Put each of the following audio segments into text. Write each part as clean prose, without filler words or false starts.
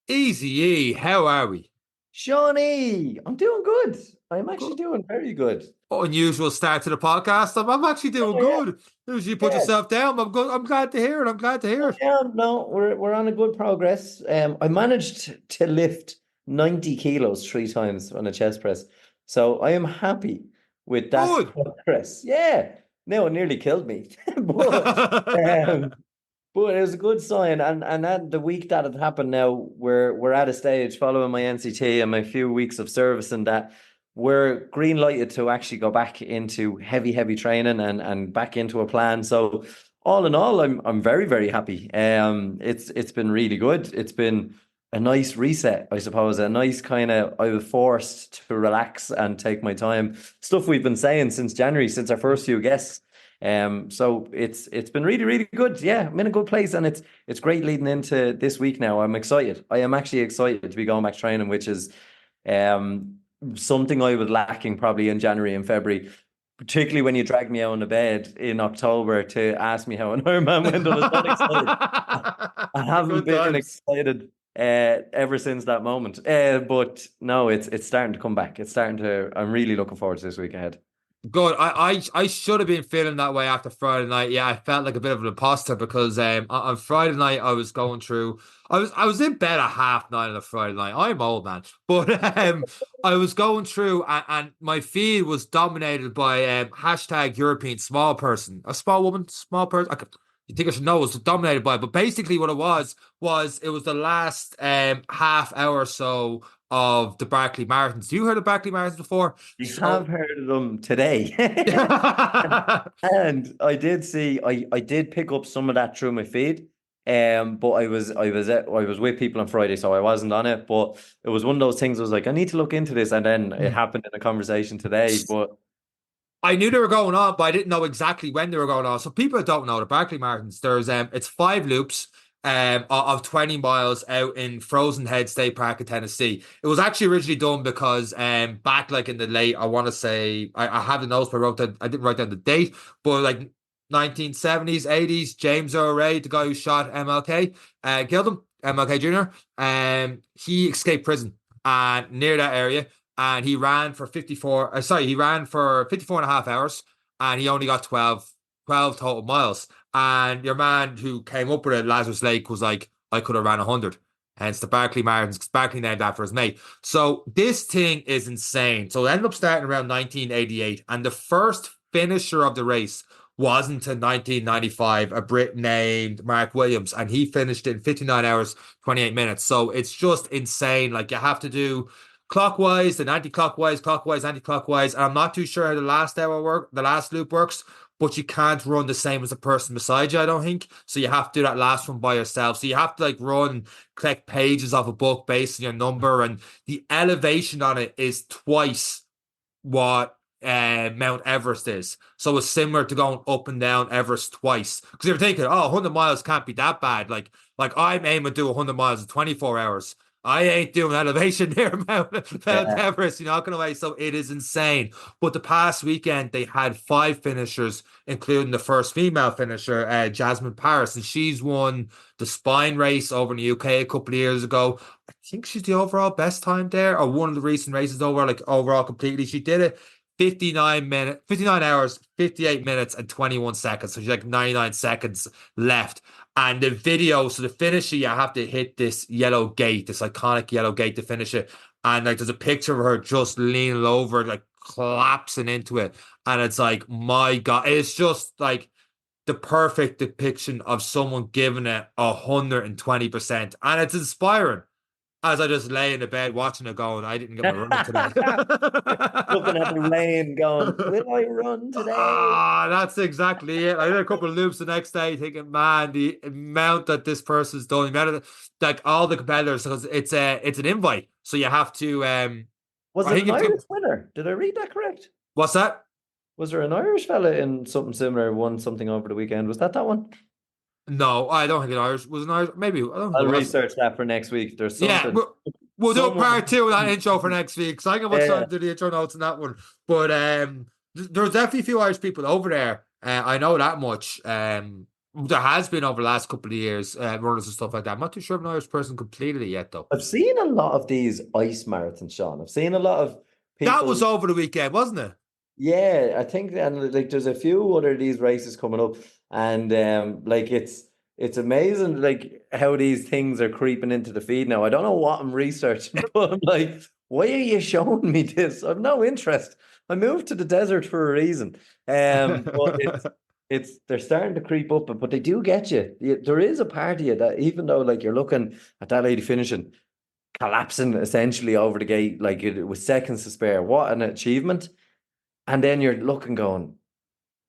Easy E, how are we? Shawnee, I'm doing good. I'm actually Good. doing very good. Unusual start to the podcast. I'm actually doing Oh yeah, good. Usually you put yeah. yourself down. I'm good. I'm glad to hear it. I'm glad to hear Oh it. yeah, no, we're on a good progress. I managed to lift 90 kilos 3 times on a chest press. So I am happy with that Good. progress. Yeah. No, it nearly killed me. But um but it was a good sign. And then the week that it happened now, we're at a stage following my NCT and my few weeks of service and that we're green lighted to actually go back into heavy training and back into a plan. So all in all, I'm very, very happy. It's been really good. It's been a nice reset, I suppose, a nice kind of I was forced to relax and take my time. Stuff we've been saying since January, since our first few guests. So it's been really, really good. Yeah, I'm in a good place, and it's great leading into this week now. I'm excited. I am actually excited to be going back training, which is um something I was lacking probably in January and February, particularly when you dragged me out on the bed in October to ask me how an Ironman went. I was not excited. I haven't Good been times. excited ever since that moment. But no, it's starting to come back. It's starting to. I'm really looking forward to this week ahead. Good. I should have been feeling that way after Friday night. Yeah, I felt like a bit of an imposter because on Friday night I was going through. I was in bed at 9:30 on a Friday night. I'm old man, but I was going through and my feed was dominated by hashtag European small person, a small woman, small person. You think I should know it was dominated by, it, but basically what it was it was the last half hour or so of the Barkley Marathons. You heard of Barkley Marathons before? You have heard of them today. And I did see I did pick up some of that through my feed. But I was with people on Friday, so I wasn't on it. But it was one of those things I was like, I need to look into this. And then it happened in a conversation today. But I knew they were going on, but I didn't know exactly when they were going on. So people that don't know the Barkley Marathons, it's 5 loops of 20 miles out in Frozen Head State Park in Tennessee. It was actually originally done because back like in the late, I want to say I have the notes, but I didn't write down the date, but like 1970s, 80s, James Earl Ray, the guy who shot MLK, killed him, MLK Jr. He escaped prison and near that area and he ran for 54 and a half hours and he only got 12 total miles. And your man who came up with it, Lazarus Lake, was like, I could have ran 100. Hence the Barkley Marathons, because Barkley named after his mate. So this thing is insane. So it ended up starting around 1988. And the first finisher of the race wasn't until 1995, a Brit named Mark Williams. And he finished in 59 hours, 28 minutes. So it's just insane. Like you have to do clockwise, then anti-clockwise, clockwise, anti-clockwise. And I'm not too sure how the last loop works, but you can't run the same as the person beside you, I don't think. So you have to do that last one by yourself. So you have to like run, collect pages of a book based on your number, and the elevation on it is twice what Mount Everest is. So it's similar to going up and down Everest twice. Because you're thinking, oh, 100 miles can't be that bad. Like I'm aiming to do 100 miles in 24 hours. I ain't doing elevation near Mount yeah, Everest, gonna way. So it is insane. But the past weekend, they had 5 finishers, including the first female finisher, Jasmine Paris. And she's won the spine race over in the UK a couple of years ago. I think she's the overall best time there, or one of the recent races over, like overall completely. She did it 59 hours, 58 minutes, and 21 seconds. So she's like 99 seconds left. And the video, so the finisher, you have to hit this yellow gate, this iconic yellow gate to finish it. And like there's a picture of her just leaning over, like collapsing into it. And it's like, my God, it's just like the perfect depiction of someone giving it 120%. And it's inspiring as I just lay in the bed watching it going, I didn't get my run in today. looking at the rain, going, "Will I run today?" That's exactly it. I did a couple of loops the next day thinking, man, the amount that this person's done, the amount of like all the competitors, because it's an invite. So you have to Was I it think an it's Irish winner? Did I read that correct? what's that? Was there an Irish fella in something similar won something over the weekend? Was that one? No, I don't think it Irish was an Irish. Maybe I don't think it I'll was. research that for next week. There's Yeah, something. we'll do a Someone. part two of that intro for next week. So I think much Yeah. time to do the intro notes on that one. But there's definitely a few Irish people over there. I know that much. There has been over the last couple of years, runners and stuff like that. I'm not too sure if an Irish person completed it yet, though. I've seen a lot of these ice marathons, Sean. I've seen a lot of That was people. over the weekend, wasn't it? Yeah, I think, and like there's a few other of these races coming up, and like it's amazing like how these things are creeping into the feed now. I don't know what I'm researching, but I'm like, why are you showing me this? I've no interest. I moved to the desert for a reason. But it's they're starting to creep up, but they do get you. There is a part of you that even though like you're looking at that lady finishing, collapsing essentially over the gate, like it was seconds to spare. What an achievement! And then you're looking, going,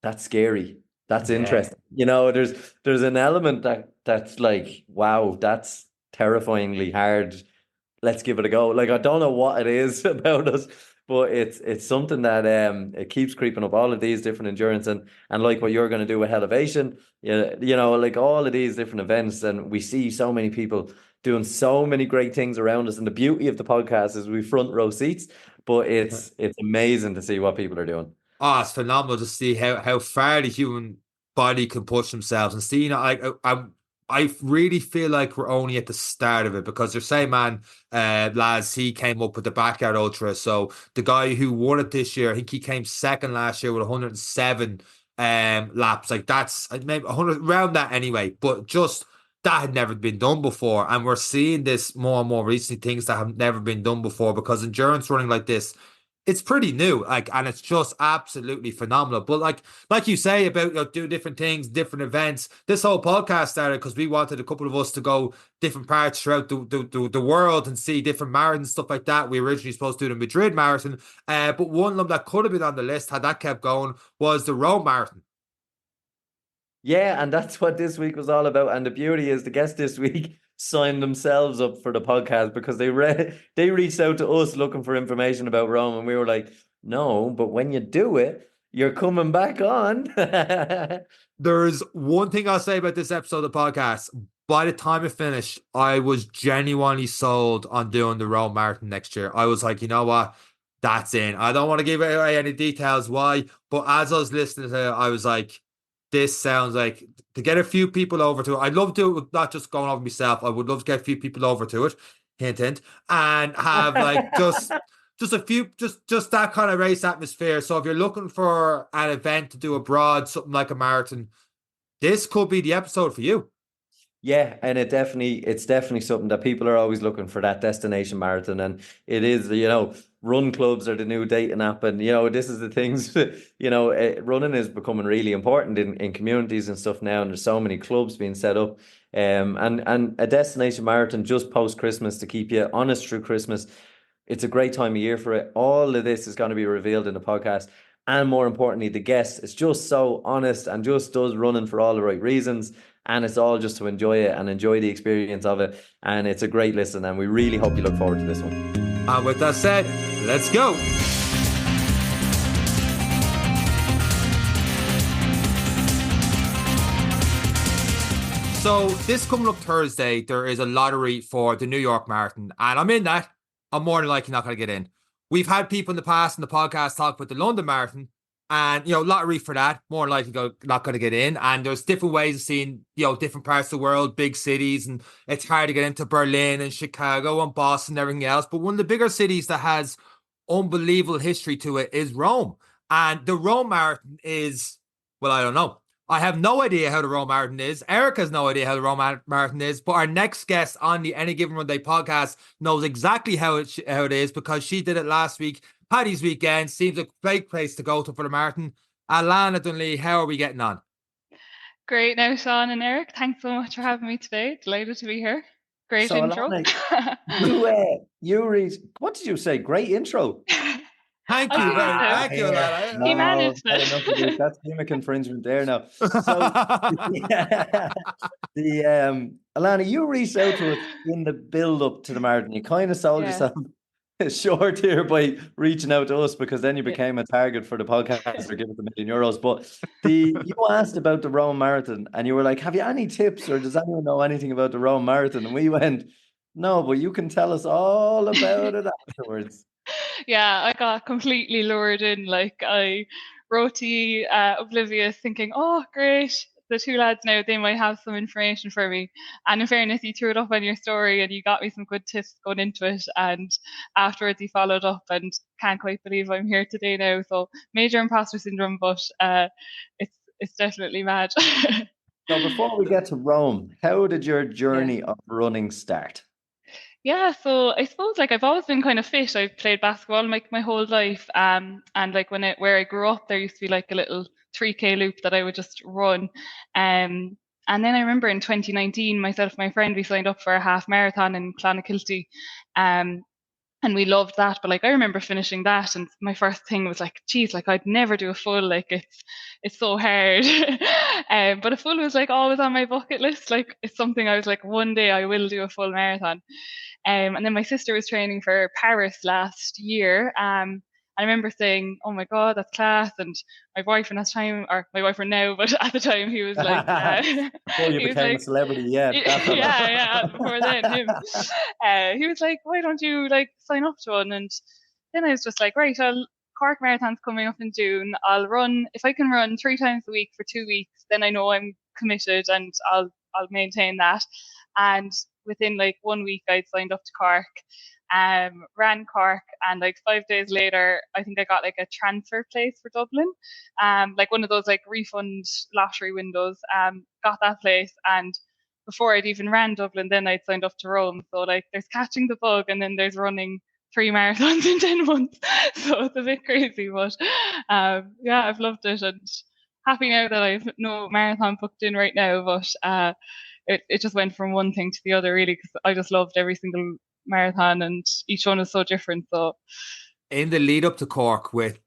that's scary. That's Yeah. interesting. You know, there's an element that's like, wow, that's terrifyingly hard. Let's give it a go. Like I don't know what it is about us, but it's something that it keeps creeping up. All of these different endurance and like what you're going to do with elevation, you know, like all of these different events, and we see so many people doing so many great things around us. And the beauty of the podcast is we front row seats, but it's amazing to see what people are doing. Oh, it's phenomenal to see how far the human body can push themselves. And seeing, I really feel like we're only at the start of it because they're saying, man, lads, he came up with the backyard ultra. So the guy who won it this year, I think he came second last year with 107 laps. Like that's maybe 100 around that anyway. But just that had never been done before, and we're seeing this more and more recently, things that have never been done before because endurance running like this, it's pretty new, like, and it's just absolutely phenomenal. But like you say about do different things, different events. This whole podcast started because we wanted a couple of us to go different parts throughout the world and see different marathons, stuff like that. We were originally supposed to do the Madrid marathon, but one of them that could have been on the list had that kept going was the Rome marathon. Yeah, and that's what this week was all about. And the beauty is the guests this week signed themselves up for the podcast because they reached out to us looking for information about Rome, and we were like, no, but when you do it, you're coming back on. There's one thing I'll say about this episode of the podcast. By the time it finished, I was genuinely sold on doing the Rome Marathon next year. I was like, you know what? That's in. I don't want to give away any details why, but as I was listening to it, I was like, this sounds like to get a few people over to it. I'd love to, not just going over myself. I would love to get a few people over to it, hint, hint, and have like just a few, just that kind of race atmosphere. So if you're looking for an event to do abroad, something like a marathon, this could be the episode for you. Yeah, and it's definitely something that people are always looking for, that destination marathon. And it is, you know, run clubs are the new dating app. And, you know, this is the things, you know, running is becoming really important in communities and stuff now. And there's so many clubs being set up. And a destination marathon just post Christmas to keep you honest through Christmas. It's a great time of year for it. All of this is going to be revealed in the podcast. And more importantly, the guest is just so honest and just does running for all the right reasons. And it's all just to enjoy it and enjoy the experience of it. And it's a great listen. And we really hope you look forward to this one. And with that said, let's go. So this coming up Thursday, there is a lottery for the New York Marathon, and I'm in that. I'm more than likely not going to get in. We've had people in the past in the podcast talk about the London Marathon, and lottery for that, more than likely not going to get in. And there's different ways of seeing different parts of the world, big cities, and it's hard to get into Berlin and Chicago and Boston and everything else. But one of the bigger cities that has unbelievable history to it is Rome, and the Rome Marathon is, well, I don't know. I have no idea how the Rome Marathon is. Eric has no idea how the Rome Marathon is, but our next guest on the Any Given Runday podcast knows exactly how it is because she did it last week. Paddy's weekend seems a great place to go to for the marathon. Alanna Dunlea, how are we getting on? Great now, Sean and Eric. Thanks so much for having me today. Delighted to be here. Great So, intro. Alanna, you read, what did you say? Great intro. Thank you, thank you, Alanna. He managed it. That's gimmick infringement there now. So, Alanna, you reached out to us in the build up to the marathon. You kind of sold yourself short here by reaching out to us because then you became a target for the podcast or give us €1 million. But you asked about the Rome Marathon and you were like, have you any tips or does anyone know anything about the Rome Marathon? And we went, no, but you can tell us all about it afterwards. Yeah, I got completely lured in. Like I wrote to you, oblivious, thinking, oh, great. the two lads now, they might have some information for me. And in fairness, you threw it up on your story and you got me some good tips going into it. And afterwards, you followed up, and can't quite believe I'm here today now. So major imposter syndrome, but it's definitely mad. So before we get to Rome, how did your journey of running start? Yeah, so I suppose like I've always been kind of fit. I've played basketball like my whole life. And like where I grew up, there used to be like a little 3K loop that I would just run. And then I remember in 2019, myself and my friend, we signed up for a half marathon in Clonakilty. Um, and we loved that. But like I remember finishing that, and my first thing was like, geez, like I'd never do a full. Like it's so hard. But a full was like always on my bucket list. Like it's something I was like, one day I will do a full marathon. And then my sister was training for Paris last year. I remember saying, "Oh my God, that's class!" And my boyfriend at the time, or my boyfriend now, but at the time he was like, Before you he was became a like, celebrity, yeah, yeah, before then him. He was like, "Why don't you like sign up to one?" And then I was just like, "Right, Cork Marathon's coming up in June. I'll run if I can run 3 times a week for 2 weeks. Then I know I'm committed, and I'll maintain that." And within like 1 week, I'd signed up to Cork, ran Cork, and like 5 days later, I think I got like a transfer place for Dublin, like one of those like refund lottery windows. Got that place, and before I'd even ran Dublin, then I'd signed up to Rome. So like, there's catching the bug, and then there's running 3 marathons in 10 months. So it's a bit crazy, but yeah, I've loved it, and happy now that I've no marathon booked in right now, but it just went from one thing to the other really, because I just loved every single marathon, and each one is so different. So In the lead up to Cork, with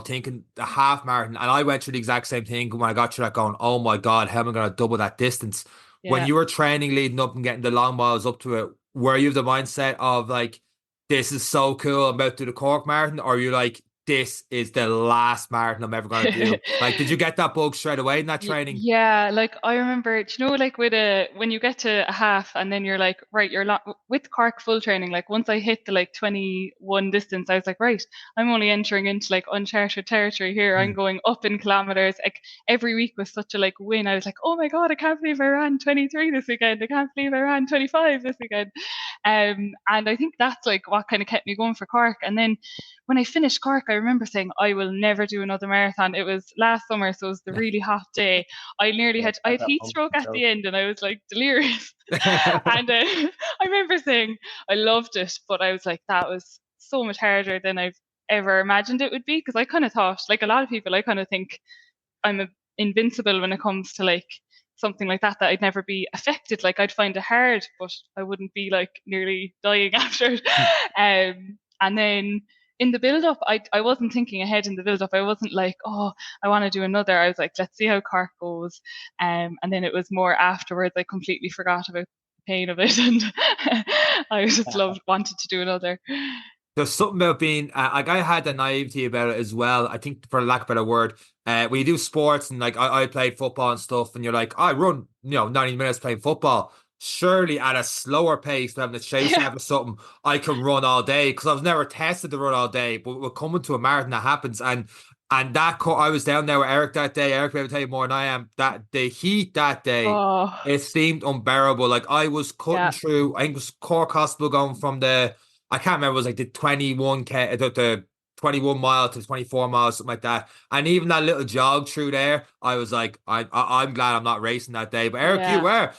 thinking the half marathon, and I went through the exact same thing when I got through that, going, "Oh my God, how am I going to double that distance?" When yeah. you were training leading up and getting the long miles up to it, were you of the mindset of like, "This is so cool, I'm about to do the Cork marathon," or are you like, "This is the last marathon I'm ever going to do"? Like, did you get that bug straight away in that training? Yeah, like I remember, do you know, like when you get to a half and then you're like, right, with Cork full training, like once I hit the like 21 distance, I was like, right, I'm only entering into like uncharted territory here. I'm going up in kilometers. Like every week was such a like win. I was like, oh my God, I can't believe I ran 23 this weekend. I can't believe I ran 25 this weekend. And I think that's like what kind of kept me going for Cork. And then when I finished Cork, I remember saying, I will never do another marathon. It was last summer, so it was the really hot day. I had heat stroke at the end, and I was like delirious. And I remember saying I loved it, but I was like, that was so much harder than I've ever imagined it would be, because I kind of thought, like a lot of people, I kind of think I'm invincible when it comes to like something like that I'd never be affected. Like I'd find it hard, but I wouldn't be like nearly dying after it. And then in the build up, I wasn't thinking ahead in the build up. I wasn't like, oh, I want to do another. I was like, let's see how Cork goes. And then it was more afterwards, I completely forgot about the pain of it, and I just wanted to do another. There's something about being like, I had the naivety about it as well. I think, for lack of a better word, when you do sports and like I played football and stuff, and you're like, I run 90 minutes playing football. Surely at a slower pace, than having to chase Yeah. after something, I can run all day, because I was never tested to run all day. But we're coming to a marathon that happens, and I was down there with Eric that day. Eric will be able to tell you more than I am. That the heat that day, Oh, it seemed unbearable. Like I was cutting yeah. through. I think it was Cork Hospital, going from the, I can't remember, it was like the 21K, the 21 mile to 24 miles, something like that. And even that little jog through there, I was like, I'm glad I'm not racing that day. But Eric, you Yeah. were.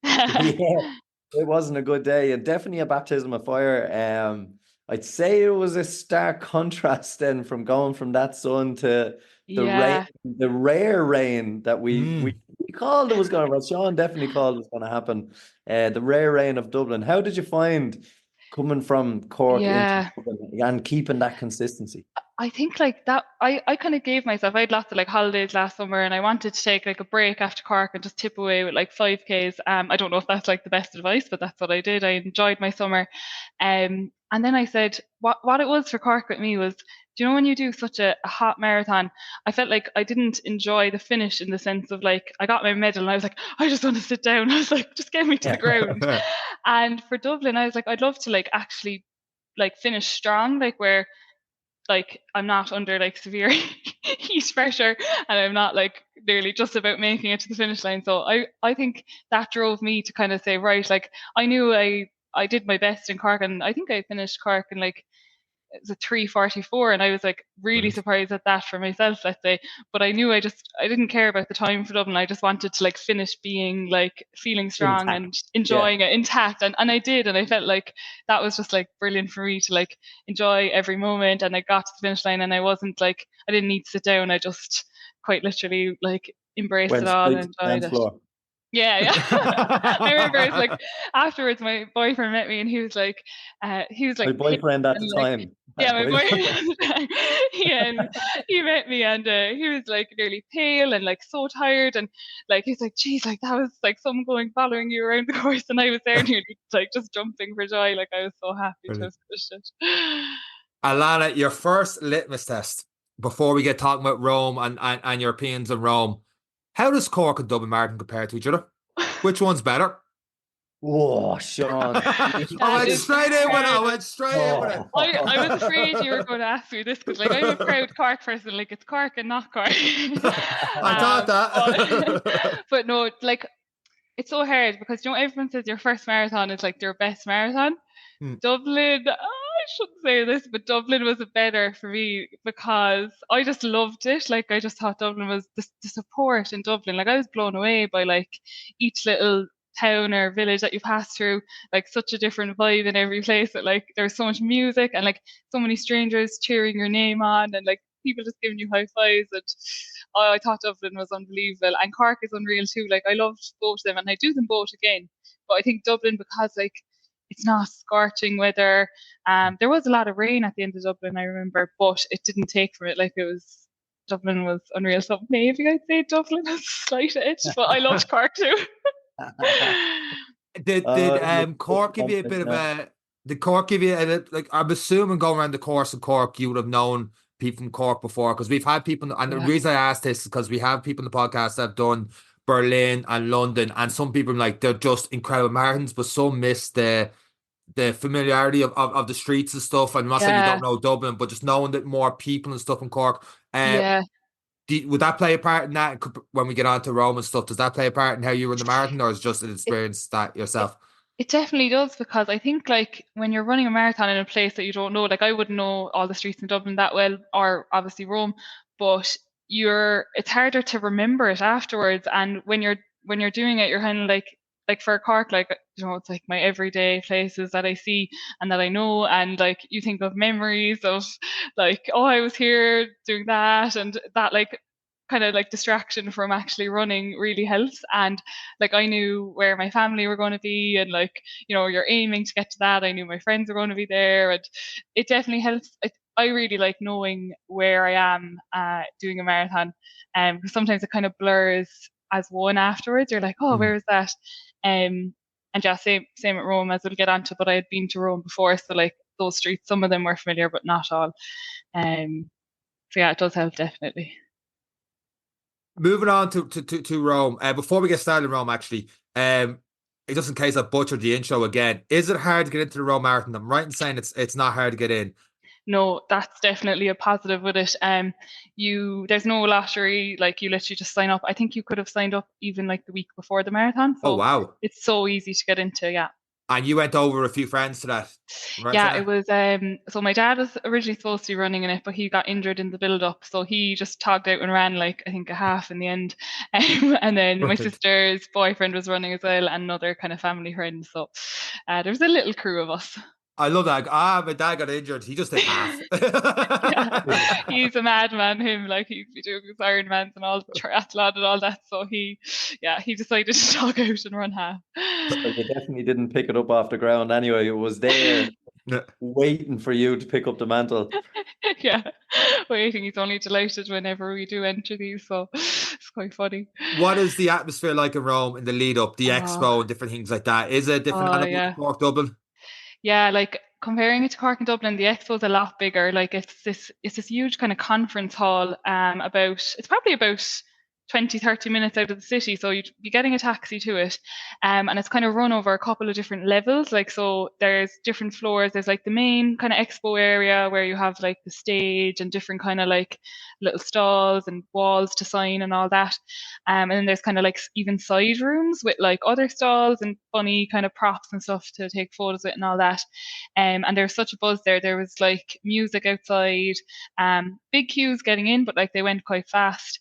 Yeah, it wasn't a good day, and definitely a baptism of fire. I'd say it was a stark contrast then, from going from that sun to the rain, Yeah. the rare rain that we called it was going to. Well, Sean definitely called it was going to happen. The rare rain of Dublin. How did you find coming from Cork into Yeah. Dublin and keeping that consistency? I think like that, I kind of gave myself, I had lots of like holidays last summer, and I wanted to take like a break after Cork and just tip away with like 5Ks. I don't know if that's like the best advice, but that's what I did. I enjoyed my summer. And then I said, what it was for Cork with me was, do you know, when you do such a hot marathon, I felt like I didn't enjoy the finish, in the sense of like, I got my medal and I was like, I just want to sit down. I was like, just get me to the ground. And for Dublin, I was like, I'd love to like actually like finish strong, like where like I'm not under like severe heat pressure, and I'm not like nearly just about making it to the finish line. So I think that drove me to kind of say, right, like I knew I did my best in Cork, and I think I finished Cork in like it was a 3:44, and I was like really Brilliant. surprised at that for myself, let's say. But I knew I didn't care about the time for Dublin. I just wanted to like finish being like feeling strong Intact. and enjoying it intact, and I did, and I felt like that was just like brilliant for me to like enjoy every moment. And I got to the finish line, and I didn't need to sit down. I just quite literally like embraced it Went all straight and to the enjoyed dance it. floor. Yeah. I remember it was like afterwards my boyfriend met me, and he was My like pissed boyfriend at the and like time. yeah, my boyfriend. He met me, and he was like nearly pale and like so tired, and like he's like, geez, like that was like someone going following you around the course, and I was there nearly like just jumping for joy. Like I was so happy to have Brilliant. finished it. Alanna, your first litmus test before we get talking about Rome and Europeans in Rome. How does Cork and Dublin Marathon compare to each other? Which one's better? Whoa, Sean. I That went is straight in with it. I hard. went straight in with it. I was afraid you were going to ask me this because, like, I'm a proud Cork person. Like, it's Cork and not Cork. I thought that. But no, like, it's so hard because everyone says your first marathon is like their best marathon. Hmm. Dublin, I shouldn't say this, but Dublin was better for me because I just loved it. Like, I just thought Dublin was the support in Dublin. Like, I was blown away by like each little town or village that you pass through. Like, such a different vibe in every place. That like there's so much music and like so many strangers cheering your name on, and like people just giving you high fives. And I thought Dublin was unbelievable, and Cork is unreal too. Like, I loved both of them, and I do them both again. But I think Dublin, because like it's not scorching weather. There was a lot of rain at the end of Dublin, I remember, but it didn't take from it. Like, Dublin was unreal. So maybe I'd say Dublin has a slight edge, but I loved Cork too. Did Cork give you a bit of a? Did Cork give you like? I'm assuming going around the course in Cork, you would have known people from Cork before, because we've had people, and the reason I asked this is because we have people in the podcast that have done Berlin and London, and some people like they're just incredible marathons, but some miss the familiarity of the streets and stuff. I'm not saying you don't know Dublin, but just knowing that more people and stuff in Cork. Yeah. Would that play a part in that when we get on to Rome and stuff? Does that play a part in how you run the marathon, or is it just an experience that yourself? It definitely does, because I think like when you're running a marathon in a place that you don't know, like I wouldn't know all the streets in Dublin that well, or obviously Rome, but it's harder to remember it afterwards. And when you're doing it, you're kind of like for Cork, like it's like my everyday places that I see and that I know, and like you think of memories of like, oh, I was here doing that, and that like kind of like distraction from actually running really helps. And like I knew where my family were going to be, and like you're aiming to get to that. I knew my friends were going to be there, and it definitely helps. I really like knowing where I am doing a marathon, because sometimes it kind of blurs as one afterwards. You're like, oh, where is that? And yeah, same at Rome, as we'll get onto. But I had been to Rome before, so like those streets, some of them were familiar, but not all. So yeah, it does help definitely. Moving on to Rome. Before we get started in Rome, actually, just in case I butchered the intro again, is it hard to get into the Rome Marathon? I'm right in saying it's not hard to get in. No, that's definitely a positive with it. There's no lottery. Like, you literally just sign up. I think you could have signed up even like the week before the marathon. So oh wow, it's so easy to get into. Yeah. And you went over a few friends to that, right? Yeah, it was. So my dad was originally supposed to be running in it, but he got injured in the build-up, so he just togged out and ran like I think a half in the end. And then my sister's boyfriend was running as well, and another kind of family friend. So there was a little crew of us. I love that. My dad got injured. He just did half. Yeah. He's a madman, him. Like, he'd be doing his Ironmans and all the triathlon and all that. So he decided to tog out and run half. So you definitely didn't pick it up off the ground anyway. It was there waiting for you to pick up the mantle. Yeah, waiting. He's only delighted whenever we do enter these. So it's quite funny. What is the atmosphere like in Rome in the lead up, the expo and different things like that? Is it different than Cork, Dublin? Yeah, like comparing it to Cork and Dublin, the expo is a lot bigger. Like it's this huge kind of conference hall. It's probably about 20-30 minutes out of the city, so you'd be getting a taxi to it, and it's kind of run over a couple of different levels. Like, so there's different floors. There's like the main kind of expo area where you have like the stage and different kind of like little stalls and walls to sign and all that, and then there's kind of like even side rooms with like other stalls and funny kind of props and stuff to take photos with and all that. And there's such a buzz there. There was like music outside, big queues getting in, but like they went quite fast.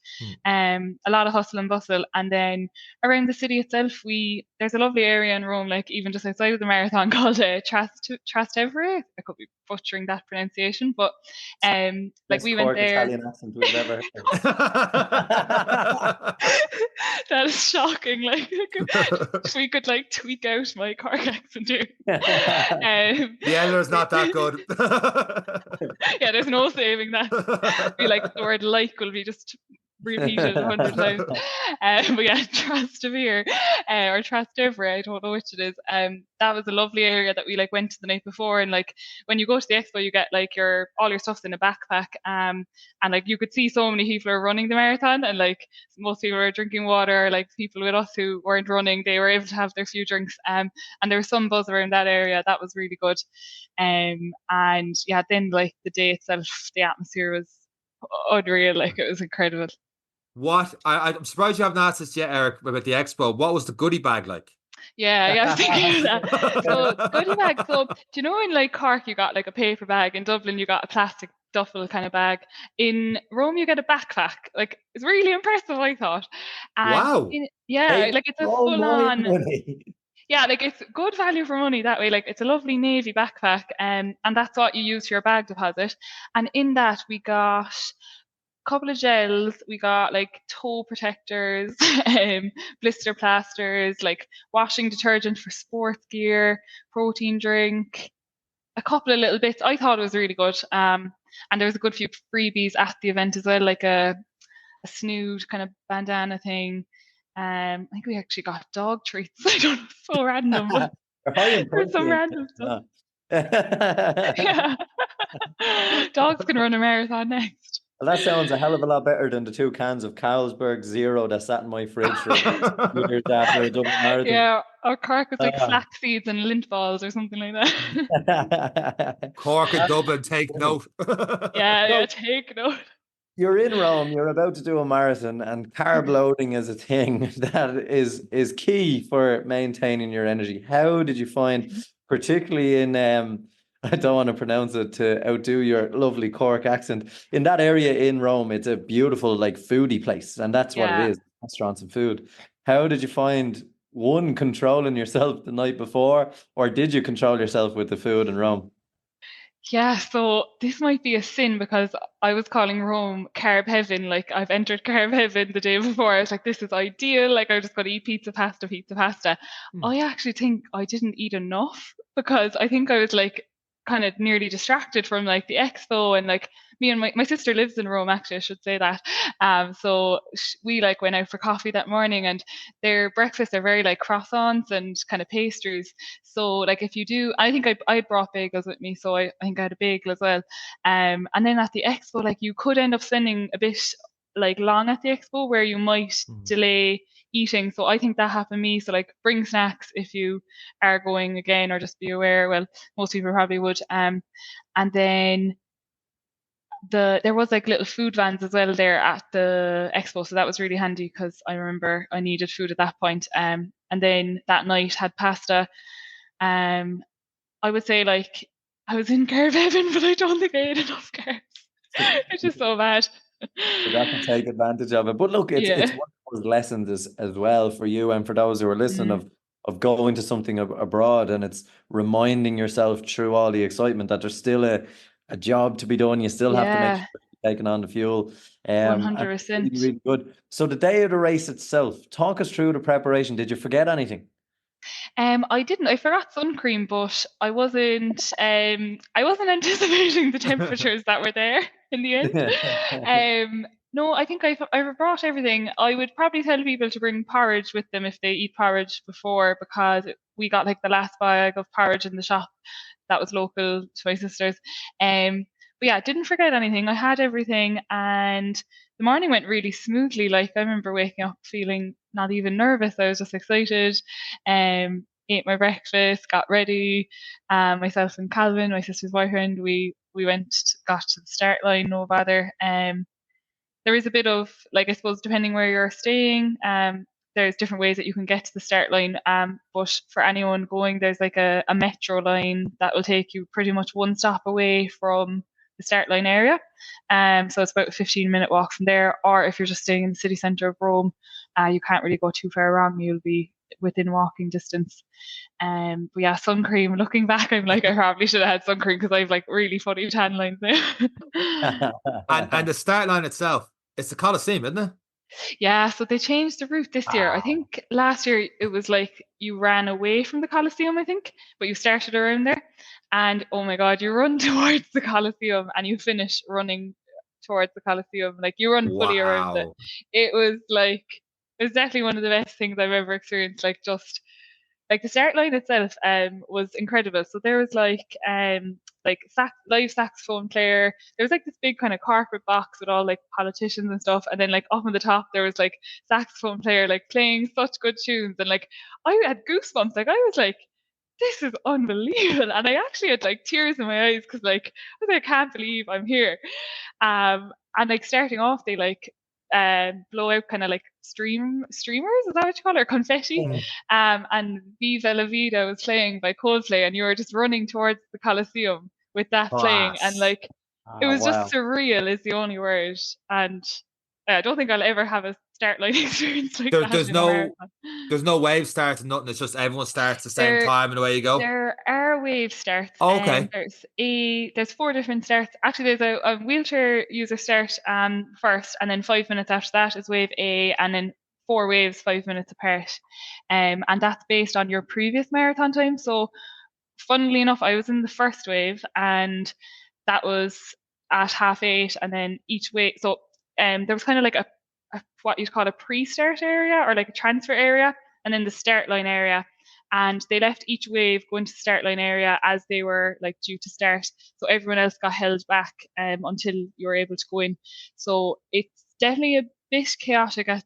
A lot of hustle and bustle. And then around the city itself, there's a lovely area in Rome, like even just outside of the marathon, called Trastevere. I could be butchering that pronunciation, but like we went there. Italian accent we've ever heard. That is shocking. Like, we could like tweak out my Cork accent too. The Eller's not that good. Yeah, there's no saving that. Be like the word like will be just repeated 100 times. But yeah, Trastevere or Trastevere, I don't know which it is. That was a lovely area that we like went to the night before, and like when you go to the expo, you get like all your stuff's in a backpack, and like you could see so many people are running the marathon, and like most people were drinking water. Like people with us who weren't running, they were able to have their few drinks, and there was some buzz around that area. That was really good. And yeah, then like the day itself, the atmosphere was unreal. Like, it was incredible. I'm surprised you haven't asked us yet, Eric, about the expo. What was the goodie bag like? Yeah, I was thinking of that. So goodie bag. So do you know in like Cork you got like a paper bag, in Dublin you got a plastic duffel kind of bag, in Rome you get a backpack. Like, it's really impressive, I thought. And wow. Like it's a full on. Yeah, like it's good value for money that way. Like, it's a lovely navy backpack, and that's what you use for your bag deposit. And in that we got couple of gels, we got like toe protectors, blister plasters, like washing detergent for sports gear, protein drink, a couple of little bits. I thought it was really good. And there was a good few freebies at the event as well, like a snood kind of bandana thing. I think we actually got dog treats. I don't know, so random, but there's some random stuff. Yeah. Dogs can run a marathon next. Well, that sounds a hell of a lot better than the 2 cans of Carlsberg Zero that sat in my fridge for years after a Dublin marathon. Yeah, or Cork was like flax seeds and lint balls or something like that. Cork and Dublin, take note. Yeah, take note. You're in Rome, you're about to do a marathon, and carb loading is a thing that is key for maintaining your energy. How did you find, particularly in I don't want to pronounce it to outdo your lovely Cork accent, in that area in Rome, it's a beautiful like foodie place, and that's what it is, restaurants and food. How did you find, one, controlling yourself the night before, or did you control yourself with the food in Rome? Yeah, so this might be a sin because I was calling Rome carb heaven. Like, I've entered carb heaven the day before. I was like, this is ideal. Like, I just got to eat pizza, pasta. I actually think I didn't eat enough because I think I was like kind of nearly distracted from like the expo, and like me and my sister lives in Rome, actually, I should say that. So we like went out for coffee that morning, and their breakfasts are very like croissants and kind of pastries. So like if you do, I think I brought bagels with me, so I think I had a bagel as well. And then at the expo, like you could end up spending a bit like long at the expo where you might delay eating. So I think that happened to me. So like bring snacks if you are going again, or just be aware. Well, most people probably would. And then there was like little food vans as well there at the expo, so that was really handy because I remember I needed food at that point. And then that night had pasta. I would say like I was in carb heaven, but I don't think I ate enough carbs. It's just so bad. Forgot to take advantage of it. But look, it's one of those lessons as well for you and for those who are listening of going to something abroad, and it's reminding yourself through all the excitement that there's still a job to be done. You still have to make sure you're taking on the fuel. 100%. Really good. So the day of the race itself, talk us through the preparation. Did you forget anything? I didn't. I forgot sun cream, but I wasn't anticipating the temperatures that were there in the end. No, I think I brought everything. I would probably tell people to bring porridge with them if they eat porridge before, because we got like the last bag of porridge in the shop that was local to my sister's. But yeah, didn't forget anything. I had everything, and the morning went really smoothly. Like I remember waking up feeling not even nervous. I was just excited. Ate my breakfast, got ready. Myself and Calvin, my sister's boyfriend, we got to the start line, no bother. There is a bit of, like, I suppose, depending where you're staying, there's different ways that you can get to the start line. But for anyone going, there's like a metro line that will take you pretty much one stop away from the start line area. So it's about a 15-minute walk from there. Or if you're just staying in the city centre of Rome, you can't really go too far wrong. You'll be within walking distance. But yeah, sun cream. Looking back, I'm like, I probably should have had sun cream because I have like really funny tan lines now. And the start line itself, it's the Colosseum, isn't it? Yeah, so they changed the route this year. I think last year it was like you ran away from the Colosseum, I think, but you started around there. And oh my God, you run towards the Colosseum and you finish running towards the Colosseum. Like you run fully around it. Wow. It was definitely one of the best things I've ever experienced. Like just like the start line itself was incredible. So there was like live saxophone player. There was like this big kind of corporate box with all like politicians and stuff, and then like up on the top there was like saxophone player like playing such good tunes, and like I had goosebumps. Like I was like, this is unbelievable, and I actually had like tears in my eyes because like I was like, I can't believe I'm here. And like starting off, they like blow out kind of like streamers, is that what you call it, or confetti? And Viva La Vida was playing by Coldplay, and you were just running towards the Colosseum with that playing, and like it was just surreal is the only word. And I don't think I'll ever have a start line experience like that. There's no wave starts and nothing. It's just everyone starts the same time and away you go. There are wave starts. Oh, okay. There's 4 different starts. Actually, there's a wheelchair user start first, and then 5 minutes after that is wave A, and then 4 waves 5 minutes apart. And that's based on your previous marathon time. So, funnily enough, I was in the first wave, and that was at 8:30, and then each wave. So, there was kind of like a what you'd call a pre-start area or like a transfer area, and then the start line area. And they left each wave go into the start line area as they were like due to start. So everyone else got held back until you were able to go in. So it's definitely a bit chaotic at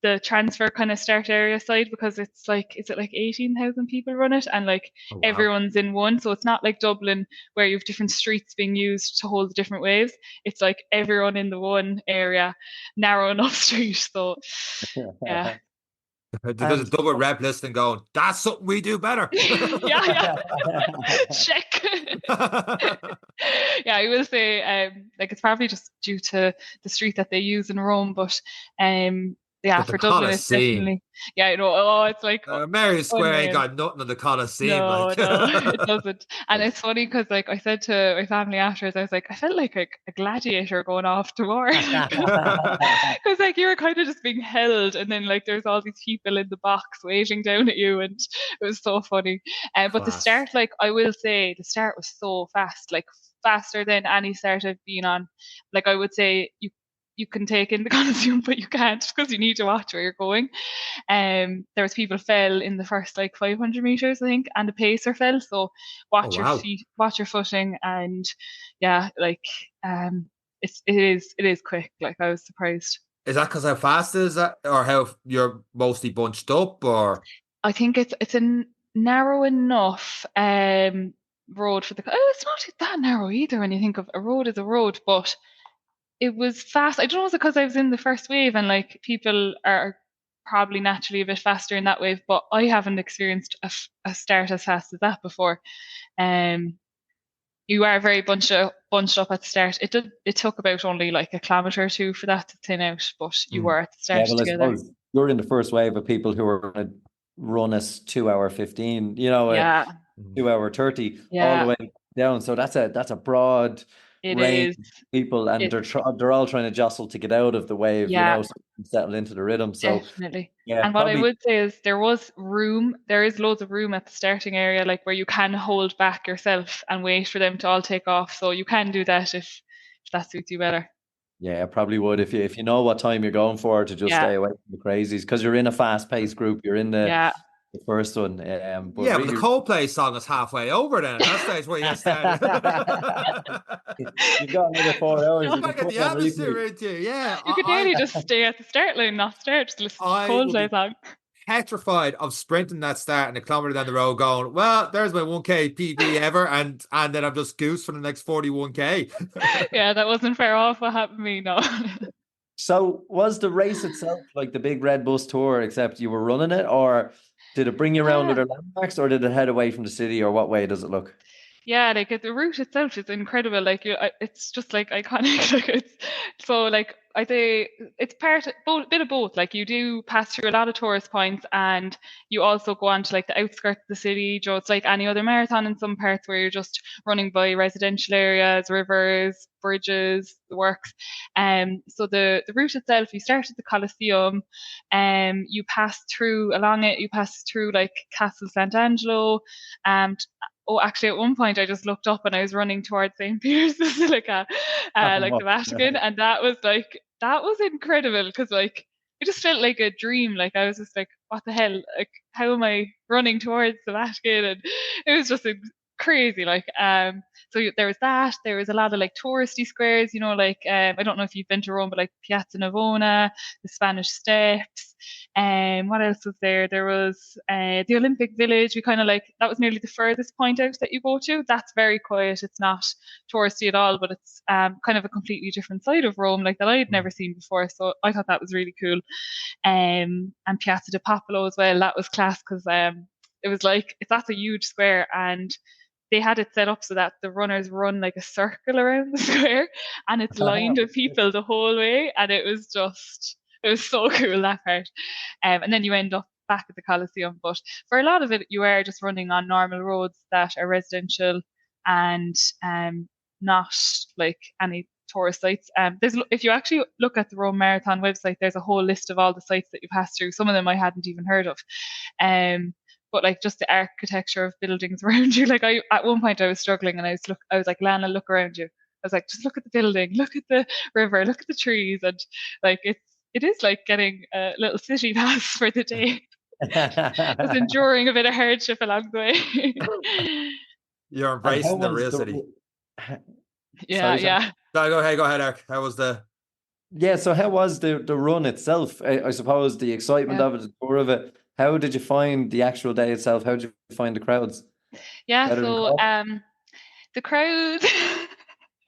the transfer kind of start area side, because it's like, is it like 18,000 people run it, and like everyone's in one. So it's not like Dublin where you have different streets being used to hold the different waves. It's like everyone in the one area, narrow enough street. So yeah. There's a double rep listening going, that's something we do better. yeah. Check. Yeah, I will say like it's probably just due to the street that they use in Rome, but yeah, for Dublin, it's definitely, yeah, you know, it's like Mary Square ain't got nothing on the Coliseum. No, like. no, it doesn't. And it's funny because, like, I said to my family afterwards, I was like, I felt like a gladiator going off to war. Because, like, you were kind of just being held, and then, like, there's all these people in the box waiting down at you, and it was so funny. But the start, like, I will say, the start was so fast, like, faster than any start I've been on. Like, I would say you can take in the Colosseum, but you can't because you need to watch where you're going. There was people fell in the first like 500 meters, I think, and the pacer fell. So watch your feet, watch your footing, and yeah, like it is quick. Like I was surprised. Is that because how fast is that, or how you're mostly bunched up, or? I think it's a narrow enough road for the. It's not that narrow either when you think of a road as a road, but it was fast. I don't know, was it because I was in the first wave and like people are probably naturally a bit faster in that wave, but I haven't experienced a start as fast as that before. You are very bunched up at the start. It took about only like a kilometre or two for that to thin out, but you were at the start together. I suppose you're in the first wave of people who are going to run us 2:15, 2:30, all the way down. So that's a broad range of people, and they're all trying to jostle to get out of the wave, so settle into the rhythm. So definitely. And what I would say is there is loads of room at the starting area, like where you can hold back yourself and wait for them to all take off. So you can do that if that suits you better. Yeah, I probably would if you know what time you're going for, to just stay away from the crazies, because you're in a fast-paced group. You're in the first one. But the Coldplay song is halfway over then. That's where you get started. You've got another 4 hours. I'm You can back at put the on repeat. atmosphere into you. Yeah, You could nearly just stay at the start line, not start, just listen to I would Coldplay be song. petrified of sprinting that start and a kilometer down the road going, well, there's my 1K PB ever, and then I'm just goose for the next 41K. Yeah, that wasn't fair off what happened to me, no. So was the race itself like the big Red Bus Tour, except you were running it, or did it bring you around Yeah. other landmarks, or did it head away from the city, or what way does it look? Yeah, like the route itself is incredible. Like it's just like iconic. Like it's so like I say it's bit of both. Like you do pass through a lot of tourist points, and you also go on to like the outskirts of the city. Joe, it's like any other marathon in some parts where you're just running by residential areas, rivers, bridges, the works. So the route itself, you start at the Colosseum, you pass through along it. You pass through like Castle Sant'Angelo, oh, actually, at one point I just looked up and I was running towards St. Peter's Basilica, like the Vatican, and that was incredible because like it just felt like a dream. Like I was just like, what the hell? Like how am I running towards the Vatican? And it was just crazy. Like so there was that. There was a lot of like touristy squares. You know, like I don't know if you've been to Rome, but like Piazza Navona, the Spanish Steps. What else was there? There was the Olympic Village. We kind of like that was nearly the furthest point out that you go to. That's very quiet. It's not touristy at all, but it's kind of a completely different side of Rome, like that I had never seen before. So I thought that was really cool. And Piazza di Popolo as well. That was class because it was like that's a huge square, and they had it set up so that the runners run like a circle around the square, and it's lined with people the whole way, and it was so cool, that part. And then you end up back at the Colosseum. But for a lot of it, you are just running on normal roads that are residential and not like any tourist sites. If you actually look at the Rome Marathon website, there's a whole list of all the sites that you pass through. Some of them I hadn't even heard of. But like just the architecture of buildings around you. Like at one point I was struggling, and I was like, Lana, look around you. I was like, just look at the building, look at the river, look at the trees, and like it is like getting a little city pass for the day. Just enduring a bit of hardship along the way. You're embracing the real city. Yeah, yeah. Go ahead, Eric. How was the? Yeah, so how was the run itself? I suppose the excitement of it, the tour of it. How did you find the actual day itself? How did you find the crowds? Yeah, so the crowds.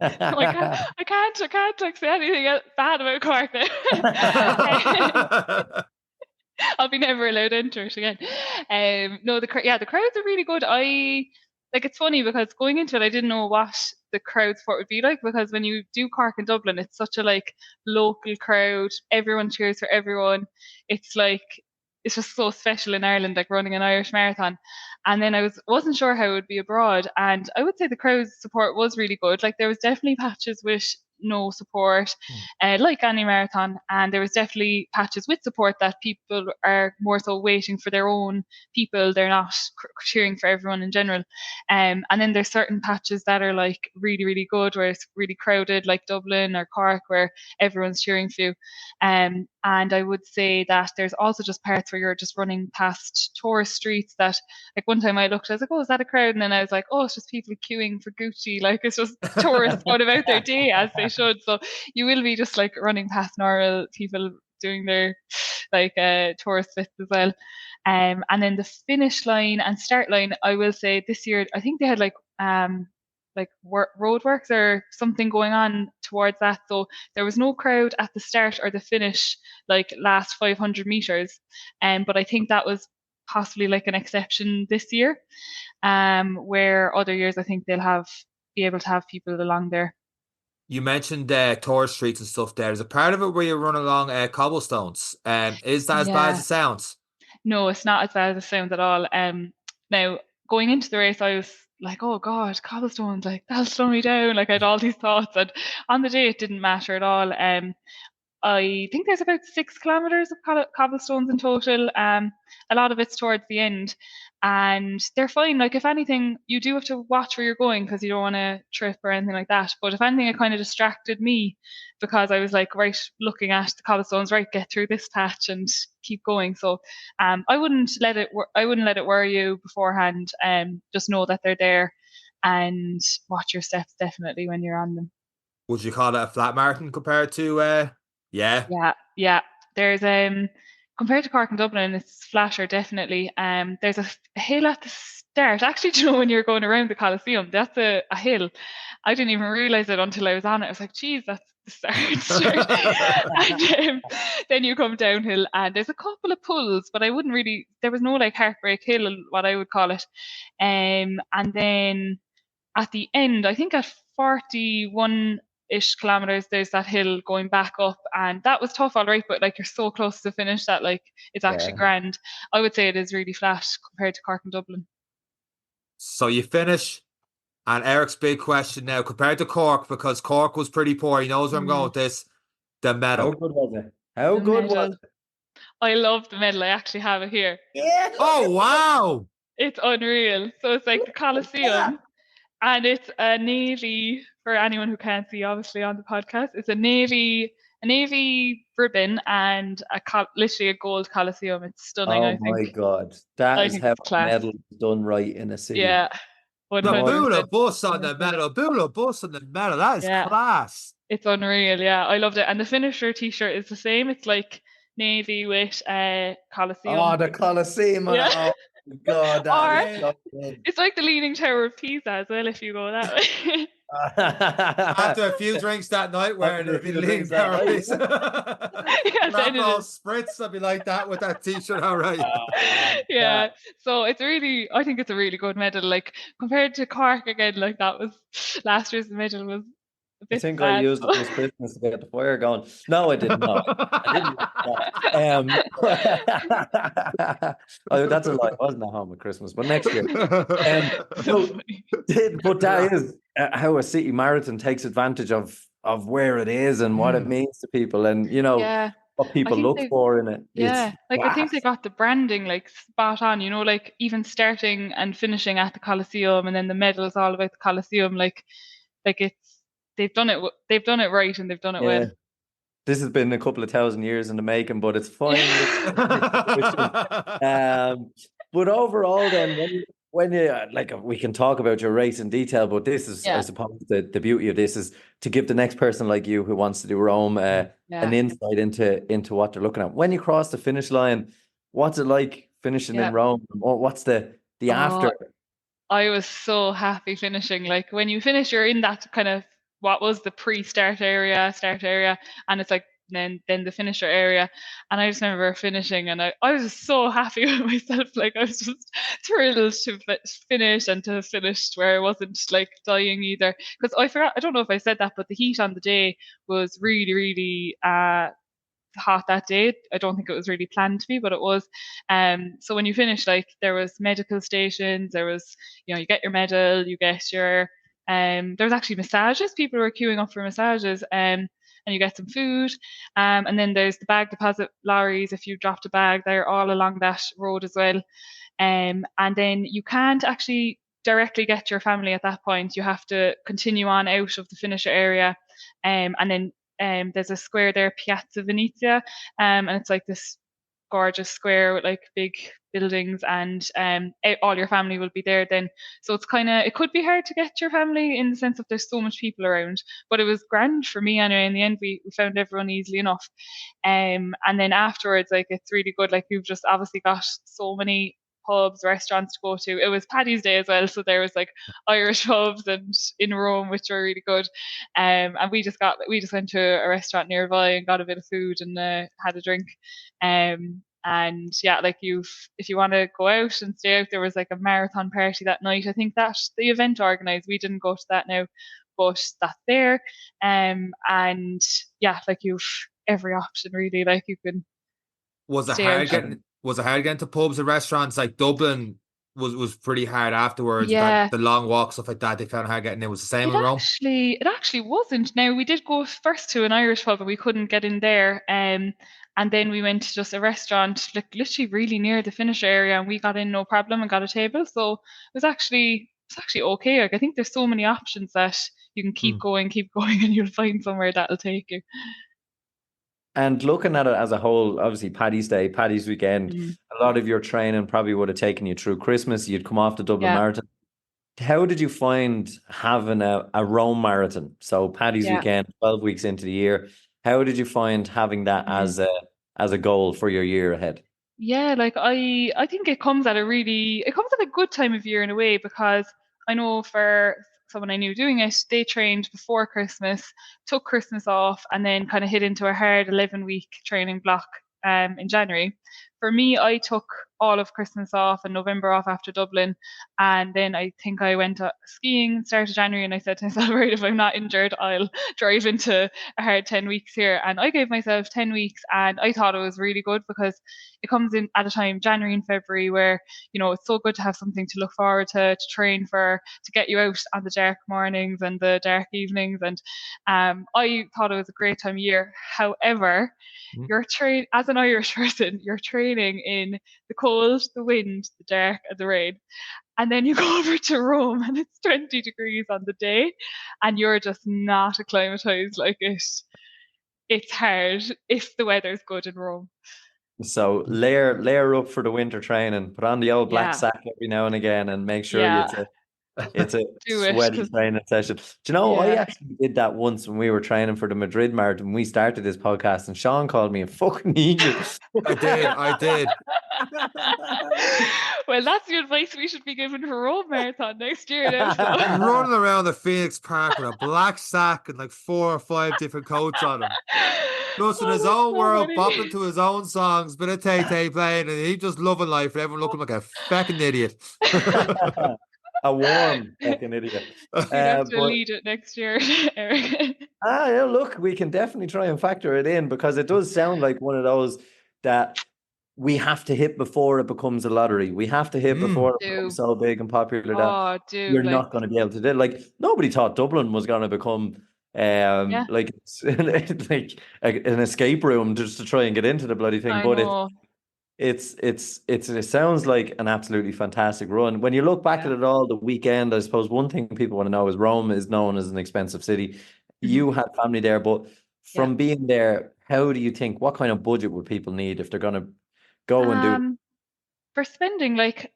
I can't like say anything bad about Cork now. I'll be never allowed to enter it again. No, the crowds are really good. It's funny because going into it, I didn't know what the crowd sport would be like, because when you do Cork and Dublin, it's such a like local crowd. Everyone cheers for everyone. It's like it's just so special in Ireland, like running an Irish marathon. And then I wasn't sure how it would be abroad, and I would say the crowd support was really good. Like there was definitely patches with no support, like any marathon, and there was definitely patches with support that people are more so waiting for their own people. They're not cheering for everyone in general. And then there's certain patches that are like really, really good, where it's really crowded, like Dublin or Cork, where everyone's cheering for you. And I would say that there's also just parts where you're just running past tourist streets that, like one time I looked, I was like, oh, is that a crowd? And then I was like, oh, it's just people queuing for Gucci. Like it's just tourists going about their day as they should. So you will be just like running past normal people doing their like tourist bits as well. And then the finish line and start line, I will say this year, I think they had like roadworks or something going on towards that. So there was no crowd at the start or the finish, like last 500 meters. But I think that was possibly like an exception this year, where other years I think they'll be able to have people along there. You mentioned tourist streets and stuff there. There's a part of it where you run along cobblestones. Is that as bad as it sounds? No, it's not as bad as it sounds at all. Now, going into the race, I was like, oh God, cobblestones, like that'll slow me down. Like I had all these thoughts, and on the day it didn't matter at all. I think there's about 6 kilometers of cobblestones in total. A lot of it's towards the end, and they're fine. Like if anything, you do have to watch where you're going because you don't want to trip or anything like that. But if anything, it kind of distracted me because I was like, right, looking at the cobblestones, right, get through this patch and keep going. So I wouldn't let it worry you beforehand. Just know that they're there. and watch your steps definitely when you're on them. Would you call it a flat marathon compared to yeah? Yeah. There's compared to Cork and Dublin, it's flatter definitely. There's a hill at the start. Actually, do you know when you're going around the Colosseum, that's a hill. I didn't even realize it until I was on it. I was like, geez, that's the start. And then you come downhill, and there's a couple of pulls, but I wouldn't really. There was no like heartbreak hill, what I would call it. And then at the end, I think at 41-ish kilometers, there's that hill going back up, and that was tough, all right, but like you're so close to finish that like it's actually grand. I would say it is really flat compared to Cork and Dublin. So you finish, and Eric's big question now, compared to Cork, because Cork was pretty poor. He knows where I'm going with this. The medal. How good was it? How good was it? I love the medal. I actually have it here. Yeah. Oh, wow. It's unreal. So it's like the Colosseum, and it's a navy, for anyone who can't see obviously on the podcast, it's a navy ribbon and literally a gold Colosseum. It's stunning. I think. Oh my God, that is how a medal is done right in a city. Yeah. The Bula bus on the medal. Bula bus on the medal. That is class. It's unreal. Yeah, I loved it. And the finisher T-shirt is the same. It's like navy with Colosseum. Oh, the Colosseum. Yeah. Oh God, that is so good. It's like the Leaning Tower of Pisa as well, if you go that way. After a few drinks that night, wearing the Leaning Tower of Pisa. Spritz, I'd be like that with that T-shirt. All right. Yeah. So I think it's a really good medal. Like compared to Cork again, like that was last year's medal was. I think I used it this Christmas to get the fire going. No, I didn't. No, I didn't. That's a lie. I wasn't at home at Christmas, but next year. But that is how a city marathon takes advantage of where it is and what it means to people, and what people look for in it. Yeah, I think they got the branding like spot on. Like even starting and finishing at the Colosseum, and then the medals all about the Colosseum. Like it's. They've done it right, and they've done it well. This has been a couple of thousand years in the making, but it's fine. But overall, then, when you we can talk about your race in detail, but this is, I suppose, the beauty of this is to give the next person like you who wants to do Rome an insight into what they're looking at. When you cross the finish line, what's it like finishing in Rome? What's the after? I was so happy finishing. Like when you finish, you're in that kind of what was the pre-start area, and it's like then the finisher area. And I just remember finishing, and I was just so happy with myself. Like I was just thrilled to finish and to have finished where I wasn't like dying either. Because I forgot, I don't know if I said that, but the heat on the day was really, really hot that day. I don't think it was really planned to be, but it was. So when you finish, like there was medical stations, there was, you get your medal, you get your there was actually massages. People were queuing up for massages, and you get some food. And then there's the bag deposit lorries. If you dropped a bag, they're all along that road as well. And then you can't actually directly get your family at that point. You have to continue on out of the finisher area, and then there's a square there, Piazza Venezia, and it's like this gorgeous square with like big buildings, and all your family will be there then. So it could be hard to get your family in the sense of there's so much people around, but it was grand for me anyway. In the end, we found everyone easily enough. And then afterwards, like it's really good. Like you've just obviously got so many pubs, restaurants to go to. It was Paddy's Day as well, so there was like Irish pubs and in Rome, which were really good. And we just went to a restaurant nearby and got a bit of food and had a drink. And yeah, like if you want to go out and stay out, there was like a marathon party that night. I think that's the event organised. We didn't go to that now, but that's there. And yeah, like you've every option really. Like you can. Was it hard getting to pubs and restaurants? Like Dublin was pretty hard afterwards. Yeah. The long walk, stuff like that, they found hard getting in. It was the same in Rome? It actually wasn't. Now, we did go first to an Irish pub, and we couldn't get in there. And then we went to just a restaurant, like literally really near the finisher area, and we got in no problem and got a table. So it was actually okay. Like I think there's so many options that you can keep going, and you'll find somewhere that'll take you. And looking at it as a whole, obviously Paddy's Day, Paddy's weekend, a lot of your training probably would have taken you through Christmas. You'd come off the Dublin Marathon. how did you find having a Rome marathon? So Paddy's Yeah. weekend, 12 weeks into the year. How did you find having that Mhm. as a goal for your year ahead? Yeah, like I think it comes at a good time of year in a way, because I know for someone I knew doing it, they trained before Christmas, took Christmas off, and then kind of hit into a hard 11-week training block in January. For me, I took all of Christmas off and November off after Dublin, and then I think I went skiing start of January, and I said to myself, right, if I'm not injured, I'll drive into a hard 10 weeks here. And I gave myself 10 weeks, and I thought it was really good because it comes in at a time, January and February, where, it's so good to have something to look forward to train for, to get you out on the dark mornings and the dark evenings. And I thought it was a great time of year. However, Mm. as an Irish person, you're training in the cold, the wind, the dark, and the rain. And then you go over to Rome and it's 20 degrees on the day, and you're just not acclimatized like it. It's hard if the weather's good in Rome. So layer up for the winter training, put on the old black Yeah. sack every now and again, and make sure Yeah. it's a Do it, sweaty 'cause training session. Do you know, I yeah. actually did that once when we were training for the Madrid Marathon. We started this podcast, and Sean called me a fucking idiot. I did. Well, that's the advice we should be giving for Rome Marathon next year now. So. Running around the Phoenix Park with a black sack and like 4 or 5 different coats on him. Just in Oh, his that's own so world, funny. bopping to his own songs, bit of Tay playing, and he just loving life, and everyone looking like a fucking idiot. A warm fucking idiot. You'd have to But lead it next year, Eric. yeah, look, we can definitely try and factor it in, because it does sound like one of those that we have to hit before it becomes a lottery. We have to hit Mm. before it becomes Do. so big and popular that Oh, do. you're Like, not going to be able to do it. Like, nobody thought Dublin was going to become yeah, like like an escape room just to try and get into the bloody thing. I But know. it sounds like an absolutely fantastic run. When you look back Yeah. at it all, the weekend, I suppose one thing people want to know is Rome is known as an expensive city. Mhm. You had family there, but Yeah. from being there, how do you think, what kind of budget would people need if they're going to go and do Um, for spending, like,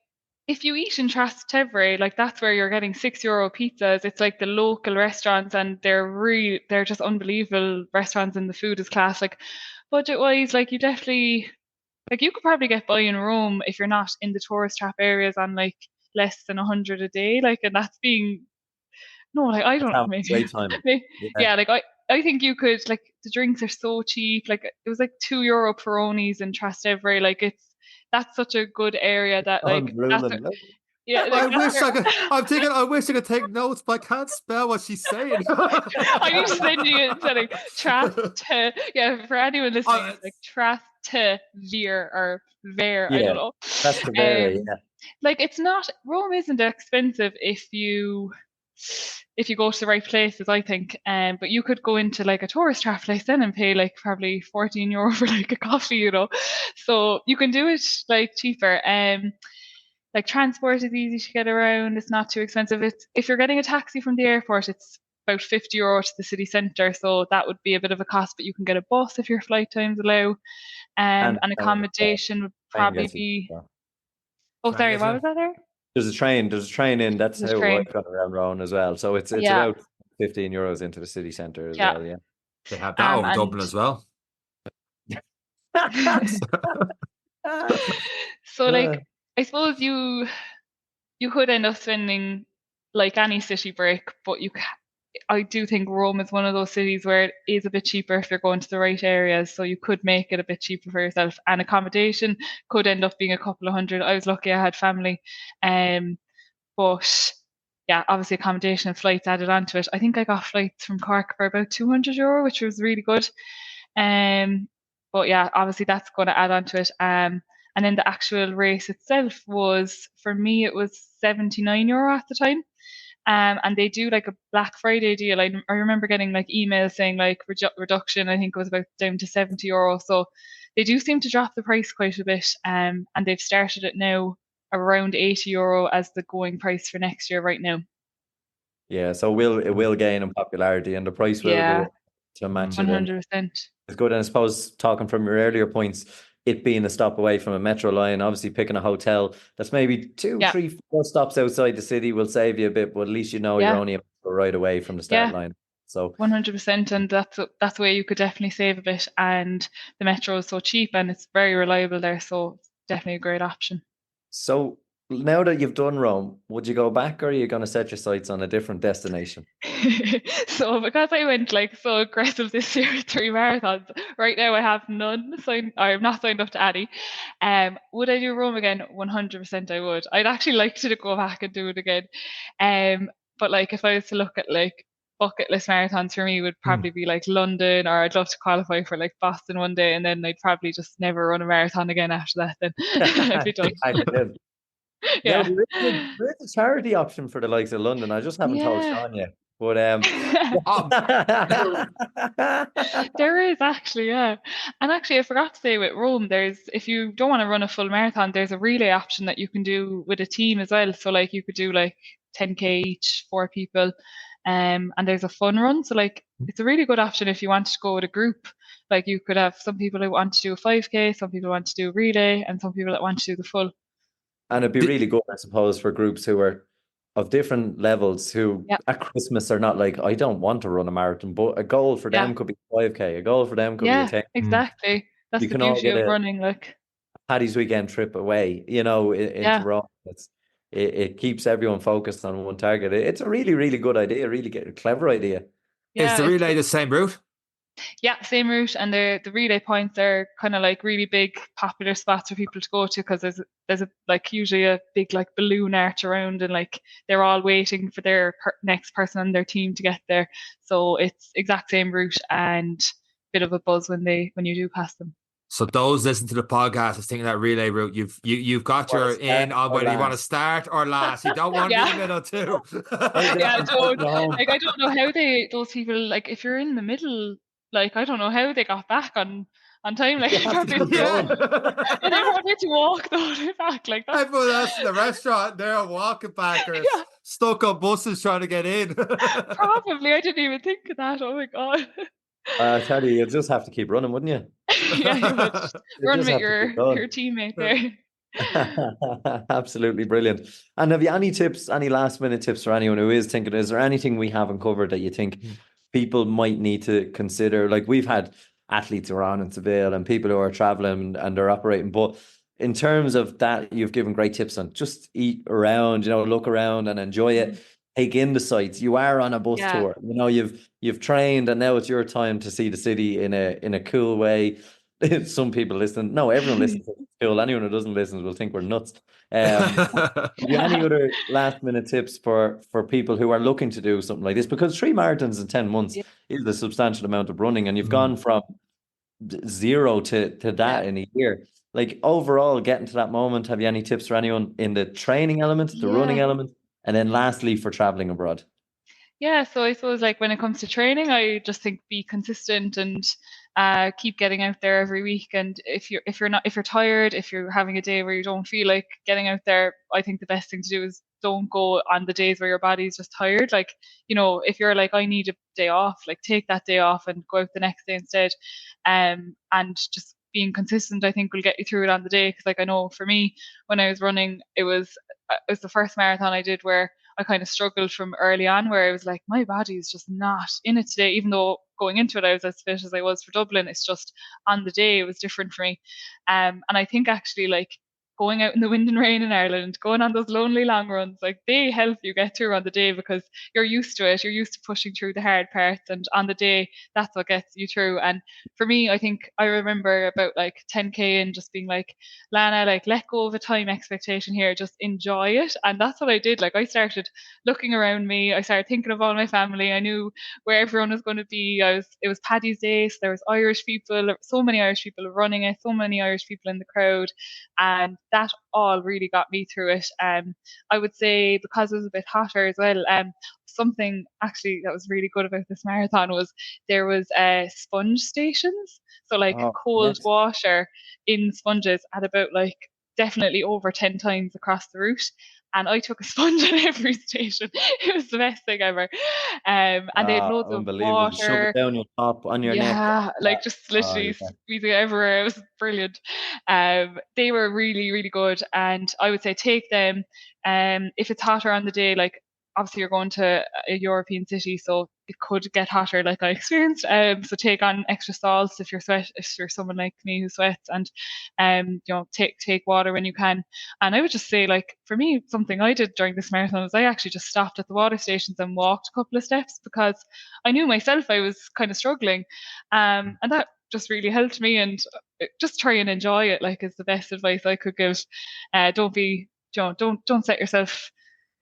if you eat in Trastevere, like that's where you're getting €6 pizzas. It's like the local restaurants, and they're just unbelievable restaurants, and the food is class. Like, budget wise, like you definitely, like, you could probably get by in Rome if you're not in the tourist trap areas on like less than 100 a day. Like, and that's being, no, like, I That's don't, having a maybe, great time? Yeah. yeah, like I think you could, like, the drinks are so cheap. Like, it was like €2 Peronis in Trastevere. Like, that's such a good area that, like, that's what, Unruling. yeah, like I that's wish where I could. I'm thinking. I wish I could take notes, but I can't spell what she's saying. I need to send you it. So, like, yeah, for anyone listening, Oh, it's like Trastevere or Ver, I don't Yeah, know. that's the very, Um, yeah. like, it's not, Rome isn't expensive if you go to the right places, I think. But you could go into like a tourist trap place then and pay like probably €14 for like a coffee. So you can do it like cheaper. Like, transport is easy to get around. It's not too expensive. It's, if you're getting a taxi from the airport, it's about €50 to the city centre. So that would be a bit of a cost, but you can get a bus if your flight times allow. And And accommodation would train probably gets you. be. Yeah. Oh, try and sorry, get what you. was that there? There's a train in. That's This how I train. got around Rowan as well. So it's Yeah, about €15 into the city centre as yeah. well. Yeah. They have that over And Dublin as well. so, like, I suppose you could end up spending like any city break, but I do think Rome is one of those cities where it is a bit cheaper if you're going to the right areas. So you could make it a bit cheaper for yourself, and accommodation could end up being a couple of hundred. I was lucky I had family, but yeah, obviously accommodation and flights added onto it. I think I got flights from Cork for about €200, which was really good. Um, but yeah, obviously that's going to add on to it. And then the actual race itself was, for me, it was €79 at the time. And they do like a Black Friday deal. I remember getting like emails saying like reduction. I think it was about down to €70. So they do seem to drop the price quite a bit. And they've started it now around €80 as the going price for next year right now. Yeah, so it will gain in popularity, and the price will go Yeah, up to match Mm. it. And 100%. it's good. And I suppose, talking from your earlier points, it being a stop away from a metro line, obviously picking a hotel that's maybe 2, Yeah. 3, 4 stops outside the city will save you a bit, but at least you know you're Yeah. only right away from the start Yeah. line. So 100%, and that's a way you could definitely save a bit. And the metro is so cheap and it's very reliable there, so it's definitely a great option. So now that you've done Rome, would you go back, or are you going to set your sights on a different destination? So because I went like so aggressive this year with 3 marathons, right now I have none signed. I'm not signed up to any. Would I do Rome again? 100% I would. I'd actually like to go back and do it again. But like if I was to look at like bucket list marathons for me would probably be like London, or I'd love to qualify for like Boston one day, and then I'd probably just never run a marathon again after that. Then I'd be done. Now, Yeah. there is a charity option for the likes of London. I just haven't told Yeah. Sean yet. But There is actually, yeah. And actually, I forgot to say with Rome, if you don't want to run a full marathon, there's a relay option that you can do with a team as well. So like you could do like 10K each, 4 people. And there's a fun run. So like it's a really good option if you want to go with a group. Like you could have some people who want to do a 5K, some people want to do a relay, and some people that want to do the full. And it'd be really good, I suppose, for groups who are of different levels who at Christmas are not like, I don't want to run a marathon, but a goal for them could be 5K, a goal for them could be a 10. Exactly. That's You the can all beauty get of a running. Like, Paddy's weekend trip away, into Rome. It keeps everyone focused on one target. It's a really, really good idea, really clever idea. Is the relay the same route? Yeah, same route, and the relay points are kind of like really big popular spots for people to go to, because there's a like usually a big like balloon arch around, and like they're all waiting for their next person on their team to get there. So it's exact same route and bit of a buzz when you do pass them. So those listen to the podcast is thinking that relay route. You've got your in on whether you want to start or last. You don't want to be in the middle too. Yeah, I don't know how those people, like if you're in the middle, like I don't know how they got back on time. Like probably they wanted to walk the way back. Like that's... everyone else in the restaurant, they're walking back or stuck on buses trying to get in. Probably, I didn't even think of that. Oh my god. I tell you, you'll just have to keep running, wouldn't you? Yeah, you would. Run with your teammate there. Absolutely brilliant. And have you any last minute tips for anyone who is thinking, is there anything we haven't covered that you think people might need to consider? Like we've had athletes around in Seville and people who are traveling and they're operating, but in terms of that, you've given great tips on just eat around, look around and enjoy it. Take in the sights. You are on a bus tour. You've trained, and now it's your time to see the city in a cool way. Some people listen. No, everyone listens. It's cool. Anyone who doesn't listen will think we're nuts. Any other last minute tips for people who are looking to do something like this? Because 3 marathons in 10 months is a substantial amount of running, and you've gone from 0 to that in a year. Like overall, getting to that moment, have you any tips for anyone in the training element, the running element, and then lastly for traveling abroad? Yeah, so I suppose like when it comes to training, I just think be consistent and keep getting out there every week. And if you're tired, if you're having a day where you don't feel like getting out there, I think the best thing to do is don't go on the days where your body's just tired. Like, if you're like, I need a day off, like take that day off and go out the next day instead. And just being consistent, I think, will get you through it on the day. Because like I know for me, when I was running, it was the first marathon I did where I kind of struggled from early on, where I was like, my body is just not in it today, even though going into it I was as fit as I was for Dublin. It's just on the day it was different for me. And I think actually like going out in the wind and rain in Ireland, going on those lonely long runs, like they help you get through on the day because you're used to it. You're used to pushing through the hard parts, and on the day, that's what gets you through. And for me, I think I remember about like 10K and just being like, Lana, like let go of a time expectation here, just enjoy it. And that's what I did. Like I started looking around me. I started thinking of all my family. I knew where everyone was going to be. It was Paddy's Day, so there was Irish people, so many Irish people running it, so many Irish people in the crowd. And that all really got me through it. I would say because it was a bit hotter as well. Something actually that was really good about this marathon was there was sponge stations. So like cold water in sponges at about like definitely over 10 times across the route. and I took a sponge at every station. It was the best thing ever. And they had loads of Unbelievable. Shove it water. down your top on your neck. Yeah, like just literally Yeah. squeezing it everywhere. It was brilliant. They were really, really good, and I would say take them. If it's hotter on the day, like obviously you're going to a European city, so it could get hotter, like I experienced. So take on extra salts if you're someone like me who sweats, and take water when you can. And I would just say, like for me, something I did during this marathon was I actually just stopped at the water stations and walked a couple of steps because I knew myself I was kind of struggling, and that just really helped me. And just try and enjoy it, like, is the best advice I could give. Don't set yourself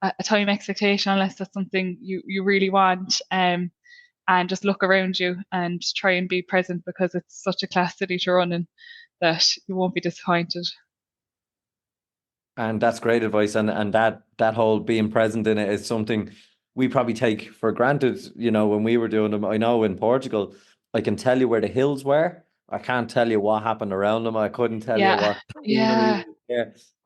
a time expectation unless that's something you really want. And just look around you and try and be present, because it's such a class city to run in that you won't be disappointed. And that's great advice. And that whole being present in it is something we probably take for granted, when we were doing them. I know in Portugal, I can tell you where the hills were. I can't tell you what happened around them. I couldn't tell you what Yeah.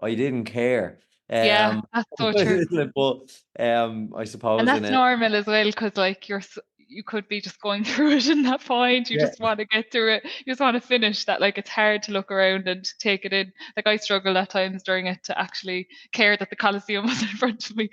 I didn't care. Yeah, that's so true. But I suppose, and that's normal as well, because like you could be just going through it in that point. You just want to get through it. You just want to finish that. Like, it's hard to look around and take it in. Like, I struggled at times during it to actually care that the Colosseum was in front of me.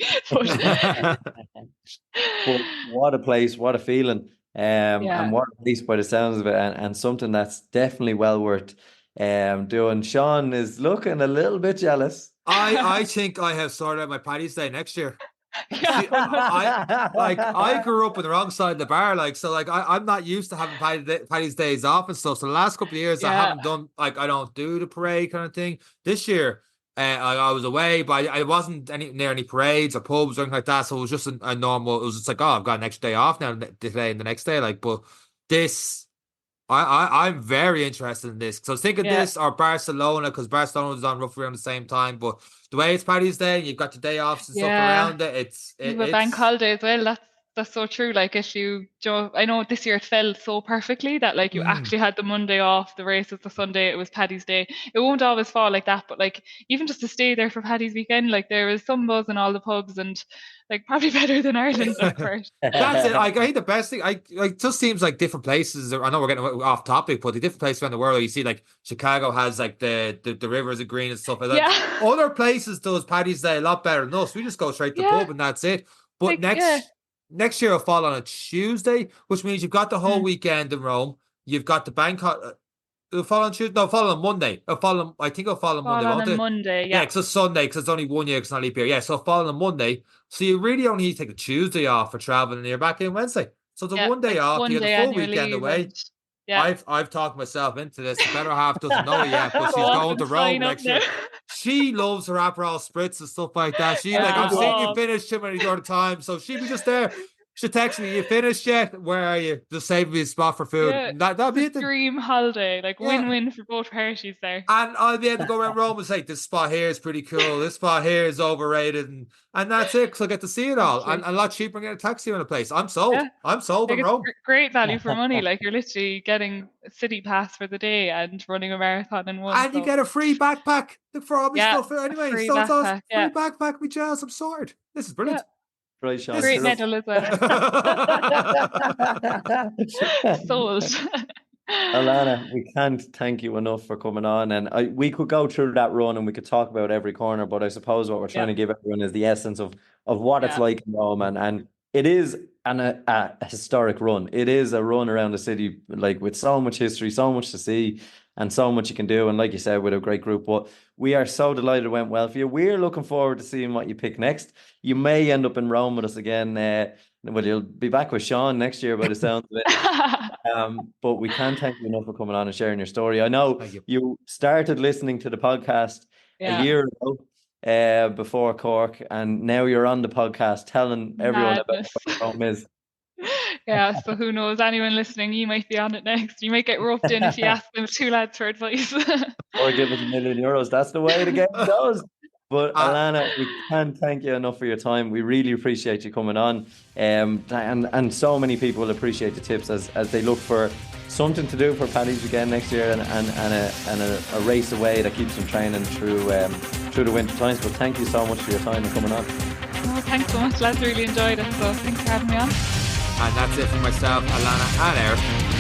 But what a place, what a feeling. And what a place by the sounds of it, and something that's definitely well worth doing. Sean is looking a little bit jealous. I think I have sorted out my Paddy's Day next year. See, I grew up on the wrong side of the bar, I'm not used to having Paddy's Days off and stuff. So the last couple of years I haven't done, I don't do the parade kind of thing. This year I was away, but I wasn't near any parades or pubs or anything like that. So it was just a normal. It was just like, I've got an extra day off now, today and the next day. But this. I'm very interested in this. So I was thinking this or Barcelona, because Barcelona was on roughly around the same time. But the way it's Paddy's Day, you've got the day offs and stuff around it. It's a bank holiday as well. That's so true. Like, if I know this year it fell so perfectly that like you actually had the Monday off, the race was the Sunday, it was Paddy's Day. It won't always fall like that, but like even just to stay there for Paddy's weekend, like there was some buzz in all the pubs, and like probably better than Ireland. That's it. I think the best thing, it just seems like different places. I know we're getting off topic, but the different places around the world, you see like Chicago has like the rivers of green and stuff like that. Yeah. Other places does Paddy's Day a lot better than us. We just go straight to the pub and that's it. But next year will fall on a Tuesday, which means you've got the whole weekend in Rome. You've got the bank. It'll fall on Tuesday. No, it'll fall on Monday. I think it'll fall on Monday. On Monday, because it's Sunday, because it's only 1 year, because it's not leap year. Yeah, so it'll fall on Monday. So you really only need to take a Tuesday off for traveling, and you're back in Wednesday. So it's a 1 day off. You get a full weekend away. I've talked myself into this. The better half doesn't know it yet, but she's going to Rome next year. She loves her Aperol spritz and stuff like that. I've seen you finish too many other times, so she'll be just there. She texts me, "You finished yet? Where are you? Just save me a spot for food." That'll be it. Dream holiday, like win-win for both parties there. And I'll be able to go around Rome and say, "This spot here is pretty cool. This spot here is overrated," and that's it. Because I get to see it all, and a lot cheaper than getting a taxi in a place. I'm sold. I'm sold on Rome. Great value for money. Like, you're literally getting a city pass for the day and running a marathon in one. And you get a free backpack for all my stuff anyway. Free backpack, me jails. I'm sorted. This is brilliant. Right, Sean. Great medal as well. Sold. Alanna, we can't thank you enough for coming on, and we could go through that run and we could talk about every corner, but I suppose what we're trying to give everyone is the essence of what it's like in Rome, and it is a historic run. It is a run around the city, like, with so much history, so much to see, and so much you can do, and like you said, with a great group. But we are so delighted it went well for you. We're looking forward to seeing what you pick next. You may end up in Rome with us again. Well, you'll be back with Sean next year by the sounds of it. But we can't thank you enough for coming on and sharing your story. I know you started listening to the podcast a year ago before Cork, and now you're on the podcast telling everyone about what Rome is. So who knows? Anyone listening, you might be on it next. You might get roped in if you ask them two lads for advice. Or give us €1 million. That's the way the game goes. But Alanna, we can't thank you enough for your time. We really appreciate you coming on. And so many people will appreciate the tips as they look for something to do for Paddy's again next year and a race away that keeps them training through the winter times. But thank you so much for your time and coming on. Oh, thanks so much, lads. Really enjoyed it. So thanks for having me on. And that's it for myself, Alanna, and Eric.